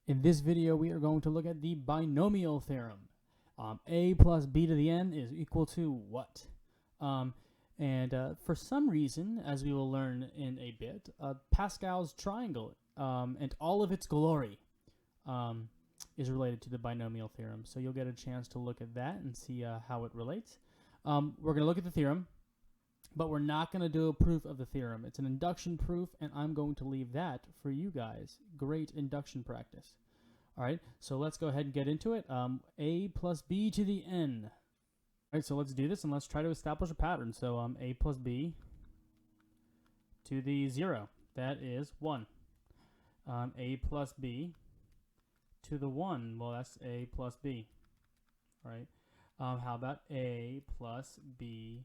In this video, we are going to look at the binomial theorem. A plus b to the n is equal to what? For some reason, as we will learn in a bit, Pascal's Triangle and all of its glory is related to the binomial theorem. So you'll get a chance to look at that and see how it relates. We're going to look at the theorem, but we're not going to do a proof of the theorem. It's an induction proof, and I'm going to leave that for you guys. Great induction practice. All right, so let's go ahead and get into it. A plus b to the n. All right, so let's do this, and let's try to establish a pattern. So a plus b to the 0. That is 1. A plus b to the 1. Well, that's a plus b. All right. How about a plus b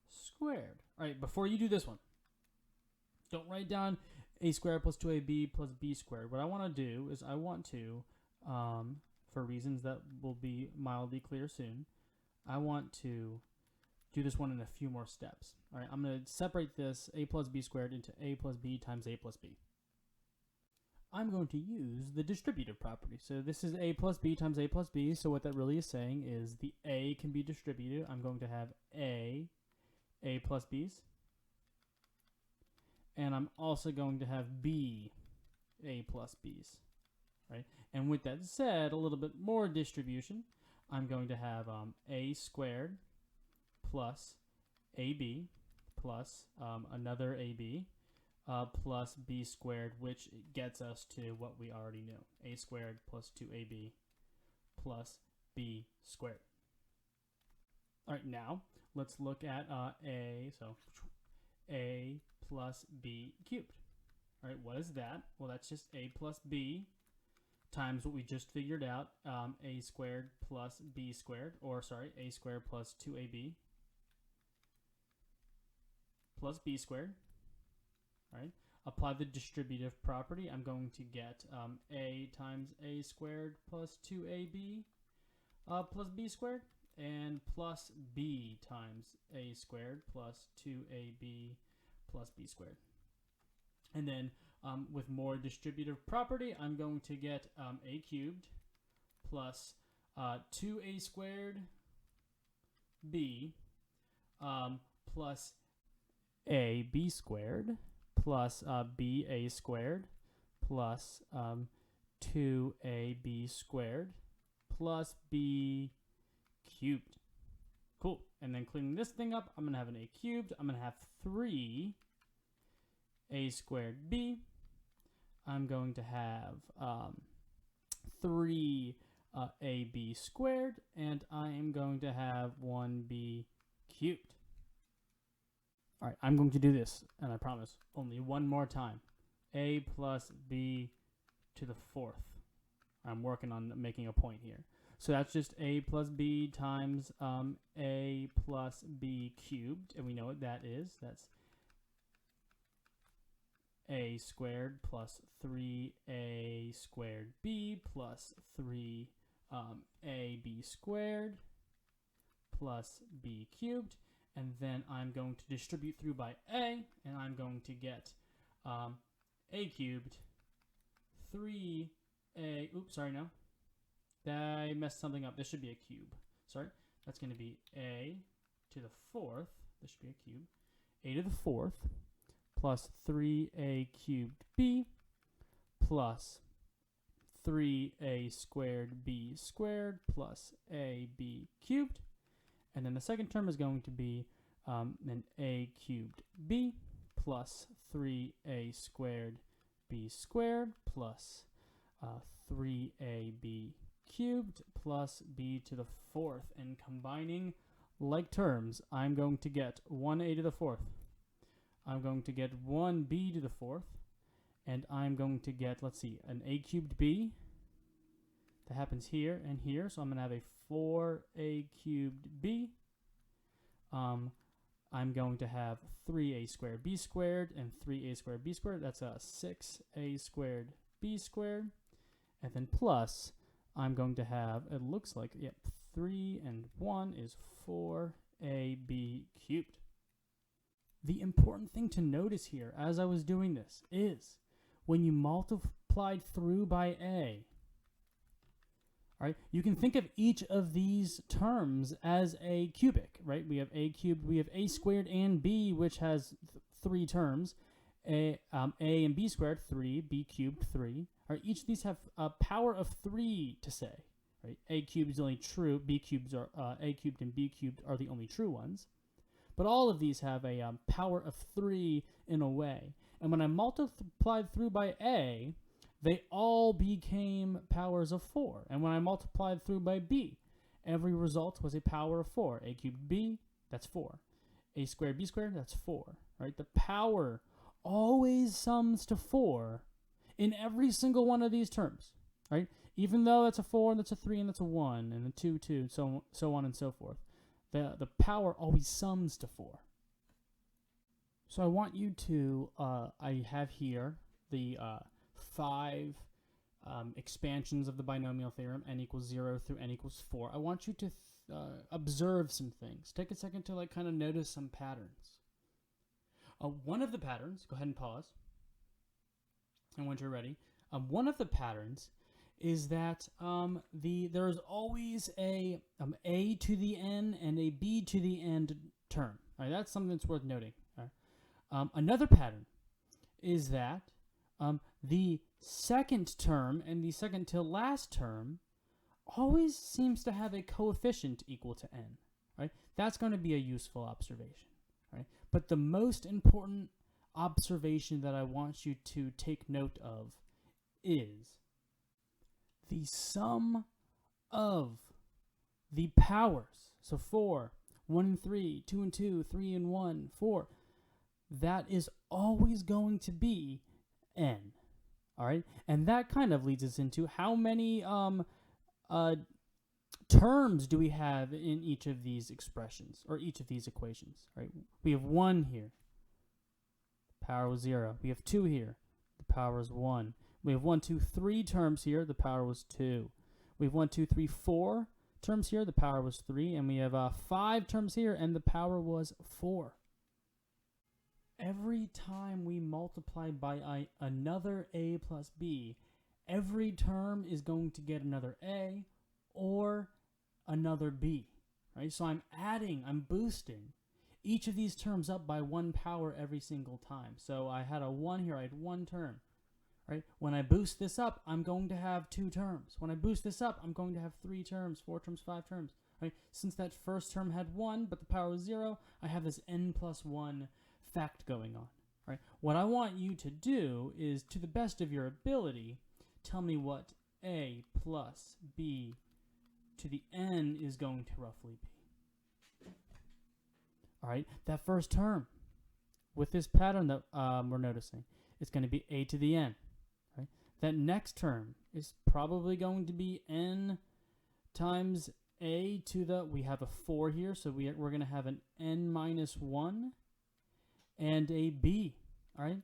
squared? All right, before you do this one, don't write down a squared plus 2ab plus b squared. What I want to do is I want to, for reasons that will be mildly clear soon, I want to do this one in a few more steps. All right, I'm going to separate this a plus b squared into a plus b times a plus b. I'm going to use the distributive property. So this is a plus b times a plus b. So what that really is saying is the a can be distributed. I'm going to have a plus b's. And I'm also going to have b, a plus b's, right? And with that said, a little bit more distribution, I'm going to have a squared plus ab plus another ab plus b squared, which gets us to what we already knew, a squared plus 2ab plus b squared. All right, now let's look at a plus b cubed. All right, what is that? Well, that's just a plus b times what we just figured out, a squared plus b squared, or sorry, a squared plus 2ab plus b squared. All right, apply the distributive property. I'm going to get a times a squared plus 2ab plus b squared, and plus b times a squared plus 2ab plus b squared. And then with more distributive property, I'm going to get a cubed plus 2a squared b plus a b squared plus b a squared plus 2ab squared plus b cubed. Cool. And then cleaning this thing up, I'm going to have an a cubed. I'm going to have 3 a squared b. I'm going to have 3 ab squared, and I am going to have 1b cubed. All right, I'm going to do this, and I promise, only one more time. A plus b to the 4th. I'm working on making a point here. So that's just a plus b times a plus b cubed, and we know what that is. That's a squared plus 3a squared b plus 3 ab squared plus b cubed. And then I'm going to distribute through by a, and I'm going to get a cubed 3a, oops, sorry, no. I messed something up. This should be a cube. Sorry. That's going to be a to the 4th. This should be a cube. A to the 4th plus 3a cubed b plus 3a squared b squared plus ab cubed. And then the second term is going to be an a cubed b plus 3a squared b squared plus 3ab cubed plus b to the 4th. And combining like terms, I'm going to get 1a to the 4th. I'm going to get 1b to the 4th. And I'm going to get, let's see, an a cubed b. That happens here and here. So I'm going to have a 4a cubed b. I'm going to have 3a squared b squared and 3a squared b squared. That's a 6a squared b squared. And then plus, I'm going to have, it looks like, yep, 3 and 1 is 4ab cubed. The important thing to notice here as I was doing this is when you multiply multiplied through by a. All right, you can think of each of these terms as a cubic, right? We have a cubed, we have a squared and b, which has 3 terms. A and b squared, 3, b cubed, 3. All right, each of these have a power of 3 to say, right? A cubed is only true, b cubes are, a cubed and b cubed are the only true ones. But all of these have a power of 3 in a way. And when I multiplied through by a, they all became powers of 4. And when I multiplied through by b, every result was a power of 4. A cubed b, that's 4. A squared b squared, that's 4. Right? The power always sums to 4 in every single one of these terms. Right? Even though that's a 4, and that's a 3, and that's a 1, and a 2, 2, so on and so forth. The power always sums to 4. So I want you to, I have here the 5 expansions of the binomial theorem, n equals 0 through n equals 4. I want you to observe some things. Take a second to like kind of notice some patterns. One of the patterns, go ahead and pause. And once you're ready, one of the patterns is that there's always a to the n and a b to the n term. All right, that's something that's worth noting. All right. Another pattern is that the second term and the second to last term always seems to have a coefficient equal to n. Right? That's going to be a useful observation. Right? But the most important observation that I want you to take note of is the sum of the powers. So 4, 1 and 3, 2 and 2, 3 and 1, 4. That is always going to be n. All right? And that kind of leads us into how many terms do we have in each of these expressions or each of these equations? Right? We have 1 here. The power was 0. We have 2 here. The power is 1. We have 1, 2, 3 terms here. The power was 2. We have 1, 2, 3, 4 terms here. The power was 3. And we have 5 terms here, and the power was 4. Every time we multiply by another a plus b, every term is going to get another a or another b. Right? So I'm boosting each of these terms up by 1 power every single time. So I had a 1 here. I had 1 term. Right? When I boost this up, I'm going to have 2 terms. When I boost this up, I'm going to have 3 terms, 4 terms, 5 terms. Right? Since that first term had 1, but the power was 0, I have this n plus 1 fact going on. Right? What I want you to do is, to the best of your ability, tell me what a plus b to the n is going to roughly be. All right? That first term, with this pattern that we're noticing, it's going to be a to the n. Right? That next term is probably going to be n times a to the, we have a 4 here, so we're going to have an n minus 1 and a b. All right?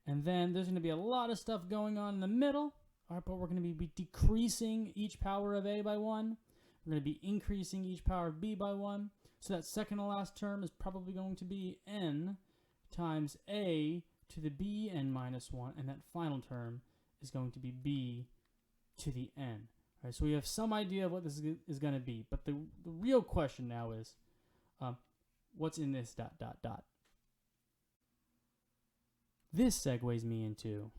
And then there's going to be a lot of stuff going on in the middle. All right, but we're going to be decreasing each power of a by 1. We're going to be increasing each power of b by 1. So that second to last term is probably going to be n times a to the b n minus 1, and that final term is going to be b to the n. All right, so we have some idea of what this is going to be, but the real question now is, what's in this dot, dot, dot? This segues me into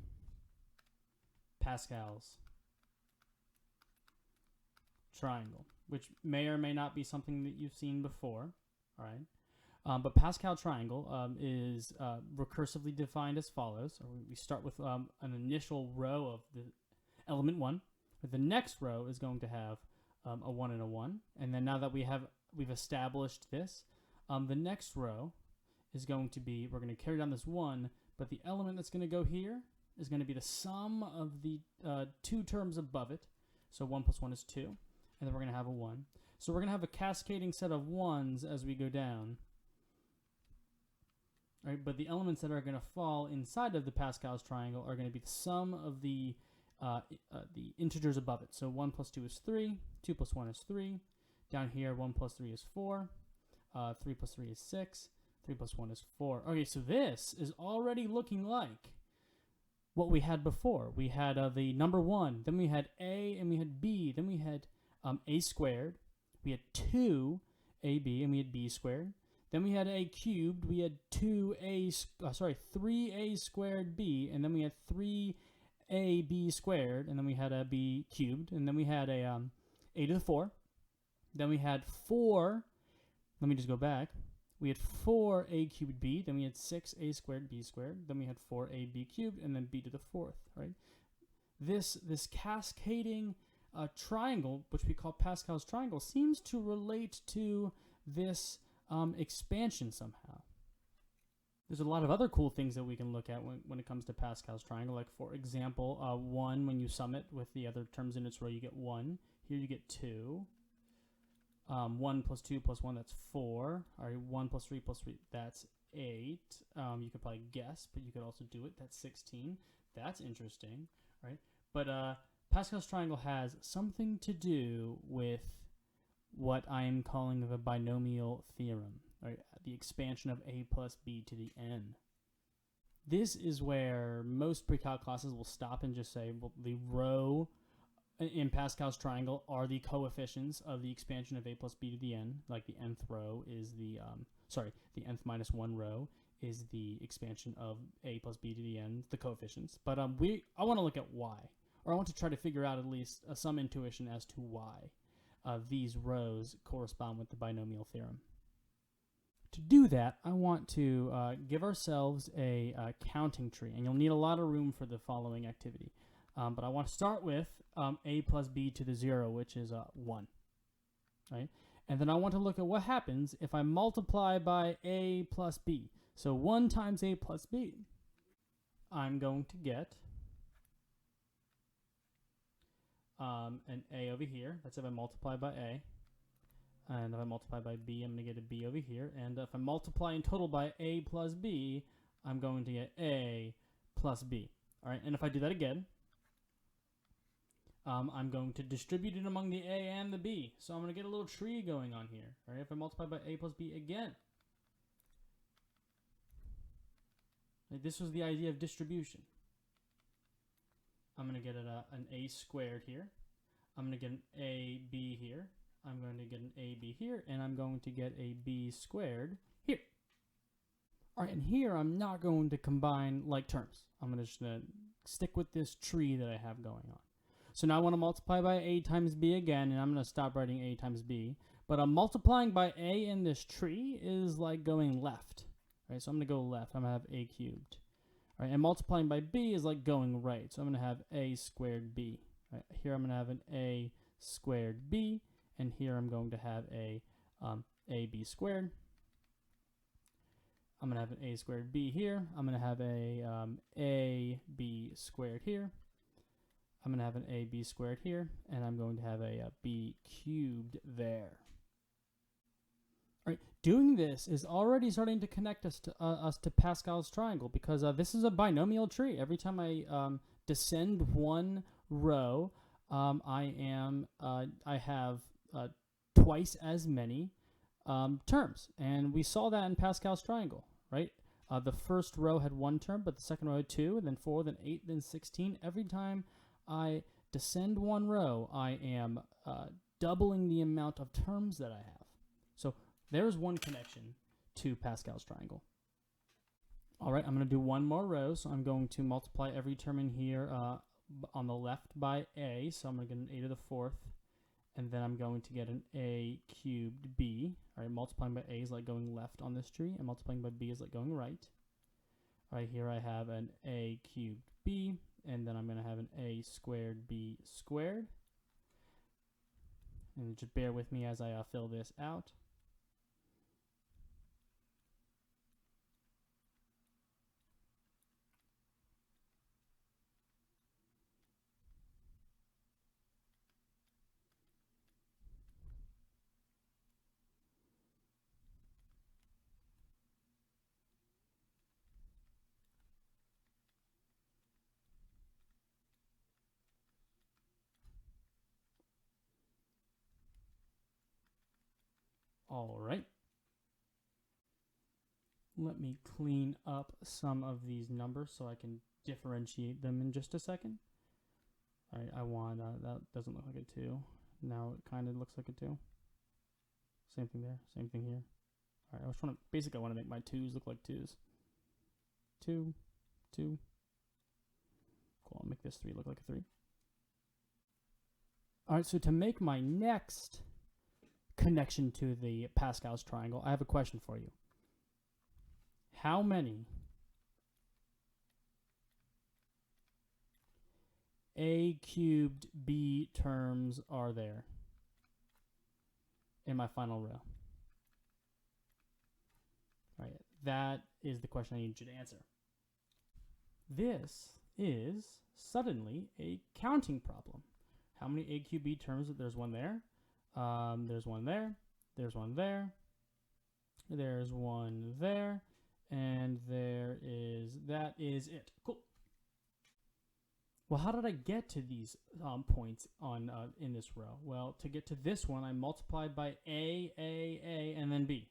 Pascal's triangle, which may or may not be something that you've seen before. All right. But Pascal triangle is recursively defined as follows. We start with an initial row of the element 1. But the next row is going to have a 1 and a 1. And then now that we've established this, the next row is going to be, we're going to carry down this 1, but the element that's going to go here is going to be the sum of the 2 terms above it. So 1 plus 1 is 2. And then we're going to have a 1. So we're going to have a cascading set of 1s as we go down. Right, but the elements that are going to fall inside of the Pascal's triangle are going to be the sum of the integers above it. So 1 plus 2 is 3, 2 plus 1 is 3. Down here, 1 plus 3 is 4, 3 plus 3 is 6, 3 plus 1 is 4. Okay, so this is already looking like what we had before. We had the number 1, then we had a, and we had b, then we had a squared, we had 2ab, and we had b squared. Then we had a cubed, we had 3a squared b, and then we had 3ab squared, and then we had a b cubed, and then we had a to the 4. Then we had 4, let me just go back. We had 4a cubed b, then we had 6a squared b squared, then we had 4ab cubed, and then b to the 4th, right? This cascading triangle, which we call Pascal's triangle, seems to relate to this expansion somehow. There's a lot of other cool things that we can look at when it comes to Pascal's triangle. Like, for example, 1, when you sum it with the other terms in its row, you get 1. Here you get 2. 1 plus 2 plus 1, that's 4. All right, 1 plus 3 plus 3, that's 8. You could probably guess, but you could also do it. That's 16. That's interesting, right? But Pascal's triangle has something to do with what I'm calling the binomial theorem, right? The expansion of a plus b to the n. This is where most pre-calc classes will stop and just say, well, the row in Pascal's triangle are the coefficients of the expansion of a plus b to the n. Like the nth row is the nth minus 1 row is the expansion of a plus b to the n, the coefficients. But I want to look at why, or I want to try to figure out at least some intuition as to why these rows correspond with the binomial theorem. To do that, I want to give ourselves a counting tree, and you'll need a lot of room for the following activity. But I want to start with a plus b to the 0, which is 1, right? And then I want to look at what happens if I multiply by a plus b. So 1 times a plus b, I'm going to get an a over here. That's if I multiply by a. And if I multiply by b, I'm going to get a b over here. And if I multiply in total by a plus b, I'm going to get a plus b. All right, and if I do that again, I'm going to distribute it among the a and the b. So I'm going to get a little tree going on here. All right, if I multiply by a plus b again. Right, this was the idea of distribution. I'm going to get an a squared here. I'm going to get an ab here. I'm going to get an ab here, and I'm going to get a b squared here. All right, and here I'm not going to combine like terms. I'm going to stick with this tree that I have going on. So now I want to multiply by a times b again, and I'm going to stop writing a times b. But multiplying by a in this tree is like going left. Right, so I'm going to go left. I'm going to have a cubed. All right, and multiplying by b is like going right. So I'm going to have a squared b. Right, here I'm going to have an a squared b, and here I'm going to have a ab squared. I'm going to have an a squared b here. I'm going to have a b squared here. I'm going to have an ab squared here, and I'm going to have a b cubed there. All right, doing this is already starting to connect us to Pascal's triangle, because this is a binomial tree. Every time I descend one row, I have twice as many terms, and we saw that in Pascal's triangle, right? The first row had 1 term, but the second row had 2, and then 4, then 8, then 16. Every time I descend one row, I am doubling the amount of terms that I have. So there's one connection to Pascal's triangle. All right, I'm going to do one more row, so I'm going to multiply every term in here on the left by a, so I'm going to get an a to the 4th, and then I'm going to get an a cubed b. All right, multiplying by a is like going left on this tree, and multiplying by b is like going right. All right, here I have an a cubed b, and then I'm going to have an a squared b squared. And just bear with me as I fill this out. All right. Let me clean up some of these numbers so I can differentiate them in just a second. All right, I want, that doesn't look like a 2. Now it kind of looks like a 2. Same thing there, same thing here. All right, I was trying to, basically I want to make my 2's look like 2's. 2, 2. Cool, I'll make this 3 look like a 3. All right, so to make my next connection to the Pascal's triangle, I have a question for you. How many a cubed b terms are there in my final row? All right, that is the question I need you to answer. This is suddenly a counting problem. How many a cubed b terms? There's one there. There's one there. There's one there. There's one there. And that is it. Cool. Well, how did I get to these points on in this row? Well, to get to this one, I multiplied by A, and then B.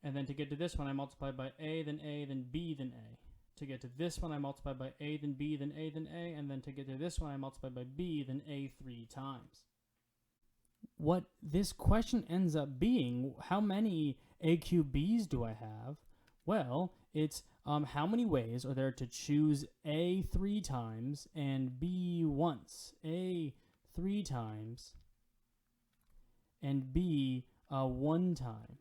And then to get to this one, I multiplied by A, then B, then A. To get to this one, I multiplied by A, then B, then A, then A. And then to get to this one, I multiplied by B, then A 3 times. What this question ends up being, how many a cubed b's do I have? Well, it's how many ways are there to choose A 3 times and B once? A 3 times and B 1 time.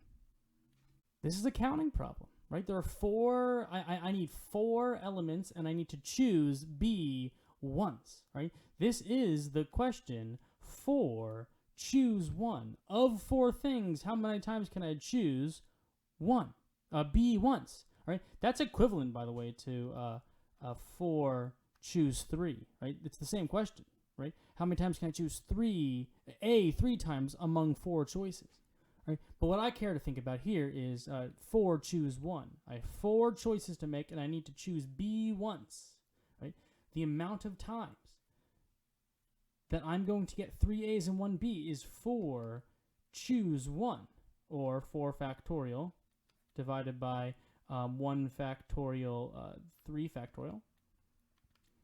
This is a counting problem, right? There are 4, I need 4 elements and I need to choose B once, right? This is the question for choose 1. Of 4 things, how many times can I choose 1? B once, right? That's equivalent, by the way, to 4 choose 3, right? It's the same question, right? How many times can I choose A 3 times among 4 choices, right? But what I care to think about here is 4 choose 1. I have 4 choices to make, and I need to choose B once, right? The amount of times that I'm going to get 3 A's and 1 B is 4 choose 1, or 4 factorial, divided by 1 factorial, 3 factorial,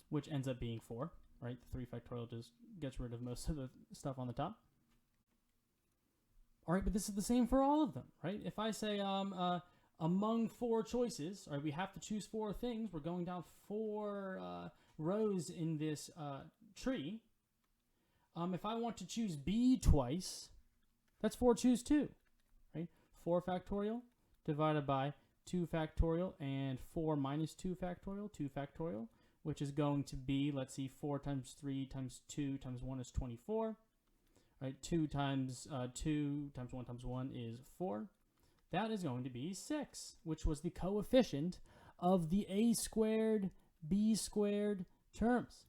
which ends up being 4, right? The 3 factorial just gets rid of most of the stuff on the top. All right, but this is the same for all of them, right? If I say among 4 choices, all right, we have to choose 4 things. We're going down 4 rows in this tree. If I want to choose B twice, that's 4 choose 2, right? 4 factorial divided by 2 factorial and 4 minus 2 factorial, which is going to be, let's see, 4 times 3 times 2 times 1 is 24. Right, 2 times 2 times 1 times 1 is 4. That is going to be 6, which was the coefficient of the a squared, b squared terms.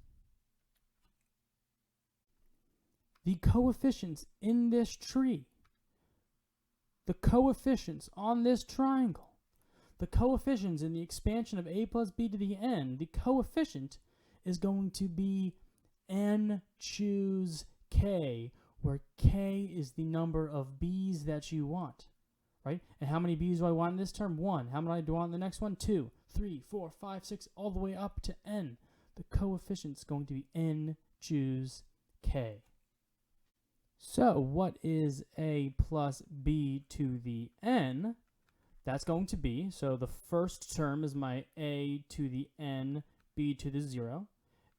The coefficients in this tree, the coefficients on this triangle, the coefficients in the expansion of a plus b to the n, the coefficient is going to be n choose k, where k is the number of b's that you want, right? And how many b's do I want in this term? 1. How many do I want in the next one? 2, 3, 4, 5, 6, all the way up to n. The coefficient is going to be n choose k. So what is a plus b to the n? That's going to be, so the first term is my a to the n, b to the 0.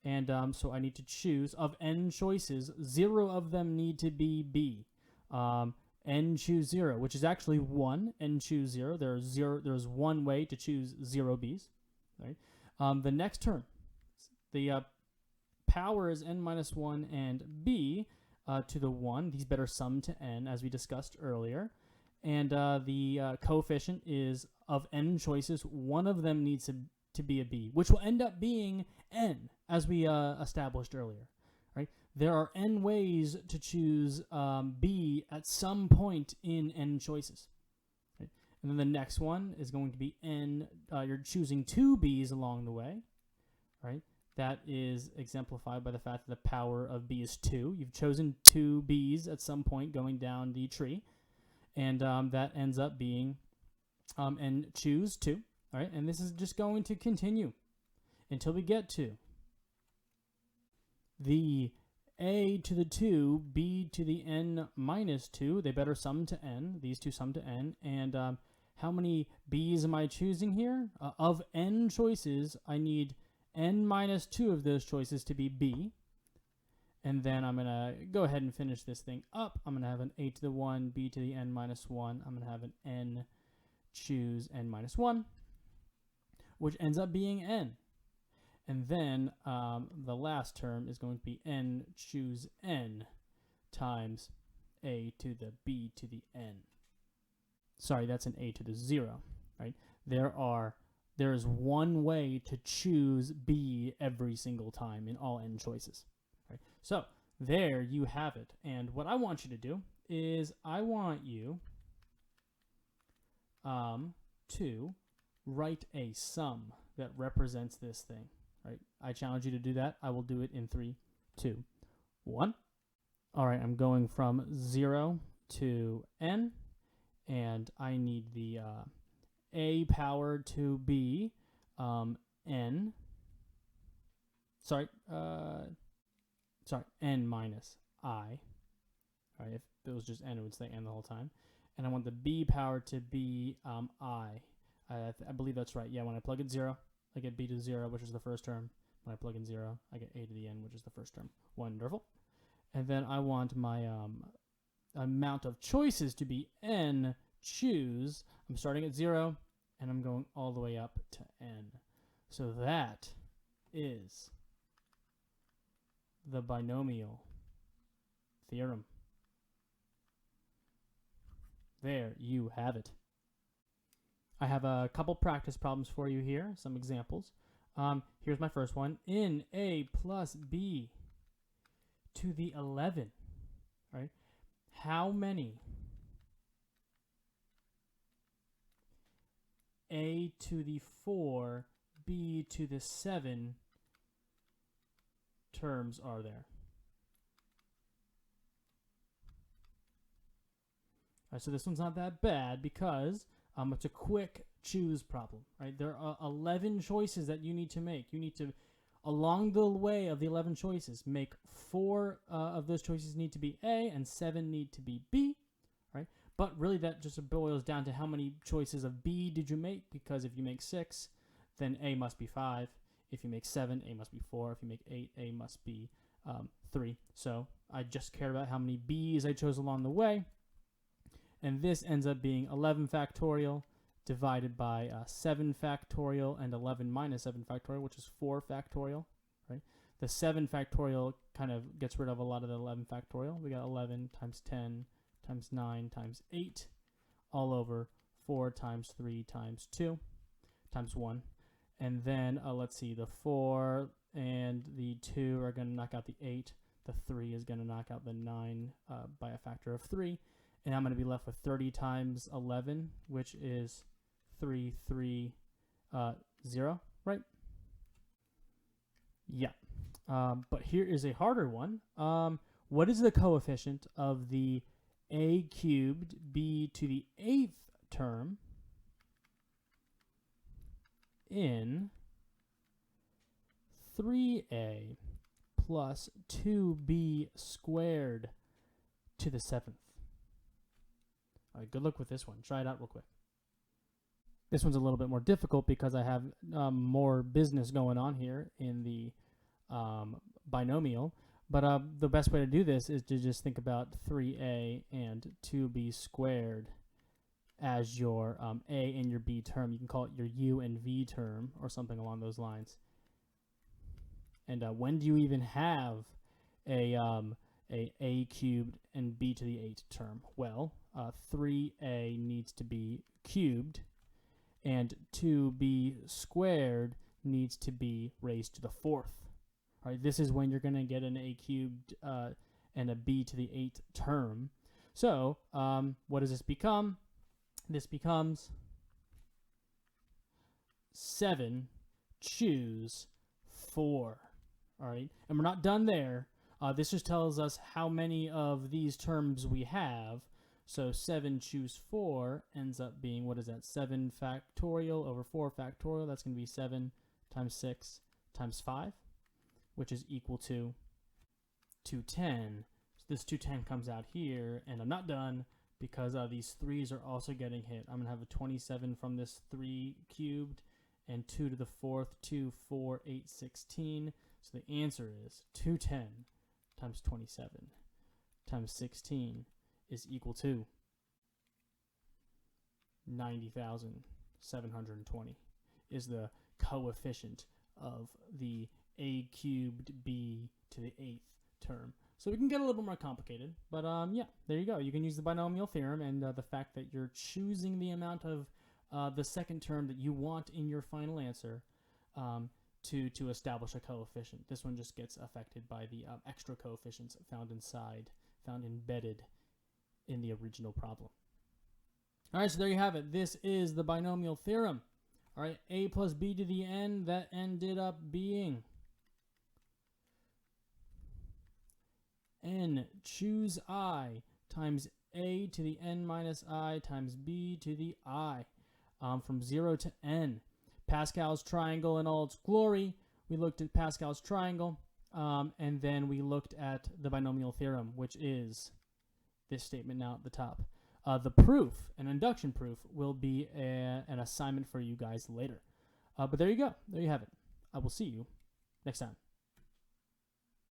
And so I need to choose, of n choices, 0 of them need to be b. N choose 0, which is actually 1. N choose 0. There's one way to choose 0 b's. Right? The next term, the power is n minus 1 and b to the 1. These better sum to n, as we discussed earlier. And the coefficient is, of n choices, 1 of them needs to be a b, which will end up being n, as we established earlier. Right? There are n ways to choose b at some point in n choices. Right? And then the next one is going to be n, you're choosing 2 b's along the way. Right? That is exemplified by the fact that the power of b is 2. You've chosen 2 b's at some point going down the tree. And that ends up being and choose 2. All right, and this is just going to continue until we get to the a to the 2, b to the n minus 2. They better sum to n. These two sum to n. And how many b's am I choosing here? Of n choices, I need n minus 2 of those choices to be b. And then I'm going to go ahead and finish this thing up. I'm going to have an a to the 1, b to the n minus 1. I'm going to have an n choose n minus 1, which ends up being n. And then the last term is going to be n choose n times a to the b to the n. Sorry, that's an a to the 0, right? There is one way to choose b every single time in all n choices, right? So there you have it. And what I want you to do is I want you to write a sum that represents this thing. Right? I challenge you to do that. I will do it in 3, 2, 1. All right, I'm going from 0 to n, and I need the a power to be n. Sorry, n minus I. All right, if it was just n, it would stay n the whole time. And I want the b power to be I. I believe that's right. Yeah, when I plug in 0, I get b to the 0, which is the first term. When I plug in 0, I get a to the n, which is the first term. Wonderful. And then I want my amount of choices to be n choose. I'm starting at 0, and I'm going all the way up to n. So that is the binomial theorem. There you have it. I have a couple practice problems for you here, some examples. Here's my first one. In a plus b to the 11, right? How many a to the 4, b to the 7 terms are there? All right, so this one's not that bad because it's a quick choose problem, right? There are 11 choices that you need to make. You need to, along the way of the 11 choices, make 4 of those choices need to be A and 7 need to be B, right? But really that just boils down to how many choices of B did you make, because if you make 6, then A must be 5. If you make 7, A must be 4. If you make 8, A must be 3. So I just care about how many B's I chose along the way. And this ends up being 11 factorial divided by 7 factorial and 11 minus 7 factorial, which is 4 factorial, right? The 7 factorial kind of gets rid of a lot of the 11 factorial. We got 11 times 10 times 9 times 8 all over 4 times 3 times 2 times 1. And then let's see, the 4 and the 2 are going to knock out the 8. The 3 is going to knock out the 9 by a factor of 3. And I'm going to be left with 30 times 11, which is 330, right? Yeah. But here is a harder one. What is the coefficient of the a cubed b to the 8th term in 3a plus 2b squared to the 7th? All right, good luck with this one. Try it out real quick. This one's a little bit more difficult because I have more business going on here in the binomial. But the best way to do this is to just think about 3a and 2b squared as your a and your b term. You can call it your u and v term or something along those lines. And when do you even have a cubed and b to the 8th term? Well, 3a needs to be cubed, and 2b squared needs to be raised to the 4th. All right, this is when you're going to get an a cubed and a b to the 8th term. So what does this become? This becomes 7 choose 4. All right, and we're not done there. This just tells us how many of these terms we have. So 7 choose 4 ends up being, what is that, 7 factorial over 4 factorial. That's going to be 7 times 6 times 5, which is equal to 210. So this 210 comes out here, and I'm not done because these 3's are also getting hit. I'm going to have a 27 from this 3 cubed, and 2 to the 4th, 2, 4, 8, 16. So the answer is 210 times 27 times 16 is equal to 90,720 is the coefficient of the a cubed b to the 8th term. So we can get a little more complicated, but yeah, there you go. You can use the binomial theorem and the fact that you're choosing the amount of the second term that you want in your final answer to establish a coefficient. This one just gets affected by the extra coefficients found embedded in the original problem. All right, so there you have it. This is the binomial theorem. All right, a plus b to the n, that ended up being n choose I times a to the n minus I times b to the I, from 0 to n. Pascal's triangle in all its glory. We looked at Pascal's triangle, and then we looked at the binomial theorem, which is this statement now at the top. The proof, an induction proof, will be an assignment for you guys later. But there you go. There you have it. I will see you next time.